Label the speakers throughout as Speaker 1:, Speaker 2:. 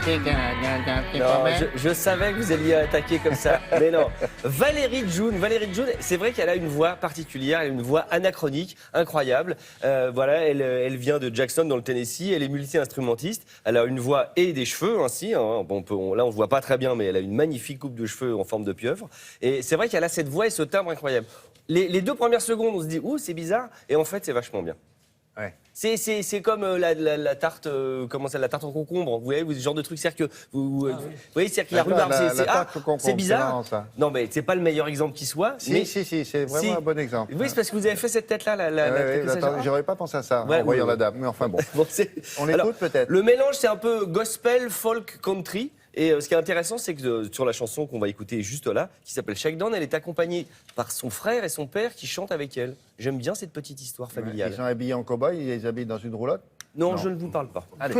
Speaker 1: Non, je savais que vous alliez attaquer comme ça, mais non. Valérie June, c'est vrai qu'elle a une voix particulière, elle a une voix anachronique, incroyable. Voilà, elle vient de Jackson dans le Tennessee, elle est multi-instrumentiste, elle a une voix et des cheveux ainsi. Hein. Là, on ne voit pas très bien, mais elle a une magnifique coupe de cheveux en forme de pieuvre. Et c'est vrai qu'elle a cette voix et ce timbre incroyable. Les 2 premières secondes, on se dit, ouh, c'est bizarre, et en fait, c'est vachement bien.
Speaker 2: Ouais.
Speaker 1: C'est comme la tarte, la tarte en concombre. Vous voyez, ce genre de truc, c'est-à-dire que vous voyez, c'est-à-dire que la rhubarbe, c'est bizarre.
Speaker 2: C'est marrant, ça.
Speaker 1: Non, mais c'est pas le meilleur exemple qui soit.
Speaker 2: Si,
Speaker 1: mais
Speaker 2: c'est vraiment un bon exemple.
Speaker 1: Oui, c'est parce que vous avez fait cette tête-là.
Speaker 2: J'aurais pas pensé à ça
Speaker 1: Ouais,
Speaker 2: en voyant la dame, mais enfin bon. On
Speaker 1: Alors,
Speaker 2: écoute peut-être.
Speaker 1: Le mélange, c'est un peu gospel, folk, country. Et ce qui est intéressant, c'est que sur la chanson qu'on va écouter juste là, qui s'appelle Shakedown, elle est accompagnée par son frère et son père qui chantent avec elle. J'aime bien cette petite histoire familiale.
Speaker 2: Ils sont habillés en cow-boy, ils les habillent dans une roulotte?
Speaker 1: Non, je ne vous parle pas.
Speaker 2: Allez.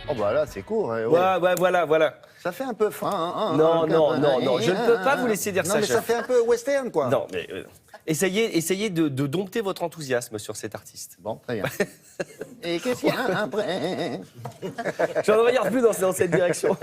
Speaker 2: Oh bah là, c'est court. Hein,
Speaker 1: ouais, voilà.
Speaker 2: Ça fait un peu fin.
Speaker 1: Non, je ne peux pas vous laisser dire ça,
Speaker 2: Non, mais
Speaker 1: chef.
Speaker 2: ça fait un peu western, quoi.
Speaker 1: Non, mais essayez de dompter votre enthousiasme sur cet artiste.
Speaker 2: Bon, très bien. Et qu'est-ce qu'il y a après?
Speaker 1: Je ne regarde plus dans cette direction.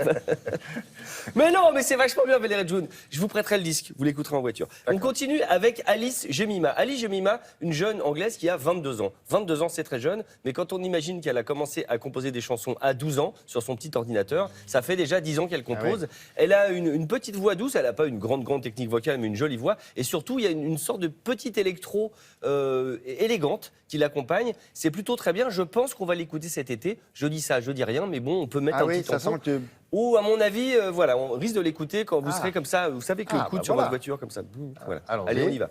Speaker 1: Mais non, mais c'est vachement bien, Valérie June. Je vous prêterai le disque, vous l'écouterez en voiture. On continue avec Alice Jemima. Alice Jemima, une jeune Anglaise qui a 22 ans. 22 ans, c'est très jeune, mais quand on imagine qu'elle a commencé à composer des chansons à 12 ans sur son petit ordinateur, ça fait déjà 10 ans qu'elle compose.
Speaker 2: Ah oui.
Speaker 1: Elle a une petite voix douce, elle n'a pas une grande technique vocale, mais une jolie voix. Et surtout, il y a une sorte de petite électro élégante qui l'accompagne. C'est plutôt très bien. Je pense qu'on va l'écouter cet été. Je dis ça, je dis rien, mais bon, on peut mettre un petit
Speaker 2: ça sent le tube.
Speaker 1: Ou à mon avis, voilà, on risque de l'écouter quand vous serez comme ça. Vous savez que le coude sur votre voiture comme ça. Voilà. Allez, on y va.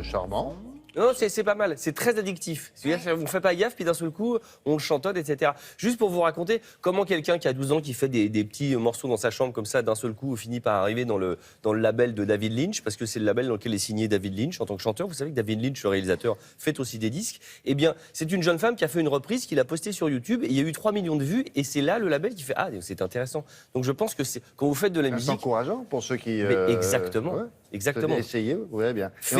Speaker 2: Charmant.
Speaker 1: Non, c'est pas mal, c'est très addictif. C'est-à-dire qu'on ne fait pas gaffe, puis d'un seul coup, on le chantonne, etc. Juste pour vous raconter comment quelqu'un qui a 12 ans, qui fait des petits morceaux dans sa chambre comme ça, d'un seul coup, finit par arriver dans le label de David Lynch, parce que c'est le label dans lequel est signé David Lynch en tant que chanteur. Vous savez que David Lynch, le réalisateur, fait aussi des disques. Eh bien, c'est une jeune femme qui a fait une reprise, qu'il a postée sur YouTube, et il y a eu 3 millions de vues, et c'est là le label qui fait « Ah, c'est intéressant ». Donc je pense que quand vous faites de la musique...
Speaker 2: C'est encourageant pour ceux qui...
Speaker 1: Exactement.
Speaker 2: Ouais.
Speaker 1: Exactement.
Speaker 2: Essayez, ouais, bien. Et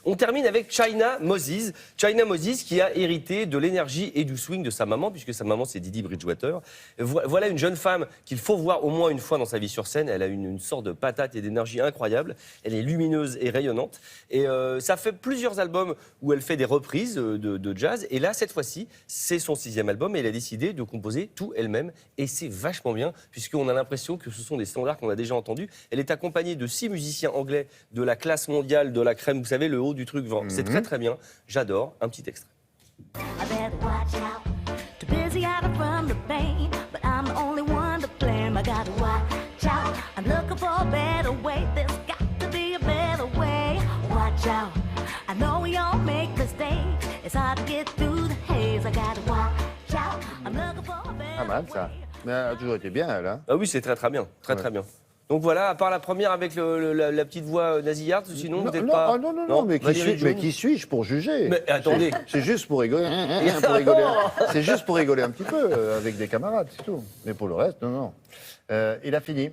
Speaker 1: on termine avec China Moses. China Moses qui a hérité de l'énergie et du swing de sa maman, puisque sa maman c'est Didi Bridgewater. Voilà une jeune femme qu'il faut voir au moins une fois dans sa vie sur scène. Elle a une sorte de patate et d'énergie incroyable. Elle est lumineuse et rayonnante. Et ça fait plusieurs albums où elle fait des reprises de jazz. Et là, cette fois-ci, c'est son 6e album et elle a décidé de composer tout elle-même. Et c'est vachement bien, puisqu'on a l'impression que ce sont des standards qu'on a déjà entendus. Elle est accompagnée de 6 musiciens anglais de la classe mondiale, de la crème, vous savez, le haut du truc. C'est très très bien. J'adore. Un petit extrait.
Speaker 2: Pas mal ça. Mais elle a toujours été bien, elle. Hein.
Speaker 1: Ah oui, c'est très très bien. Très très bien. Donc voilà, à part la première avec la petite voix nasillarde, sinon vous n'êtes pas...
Speaker 2: Non, mais qui suis-je pour juger?
Speaker 1: Mais attendez.
Speaker 2: C'est juste pour rigoler. C'est juste pour rigoler un petit peu avec des camarades, c'est tout. Mais pour le reste, non. Il a fini.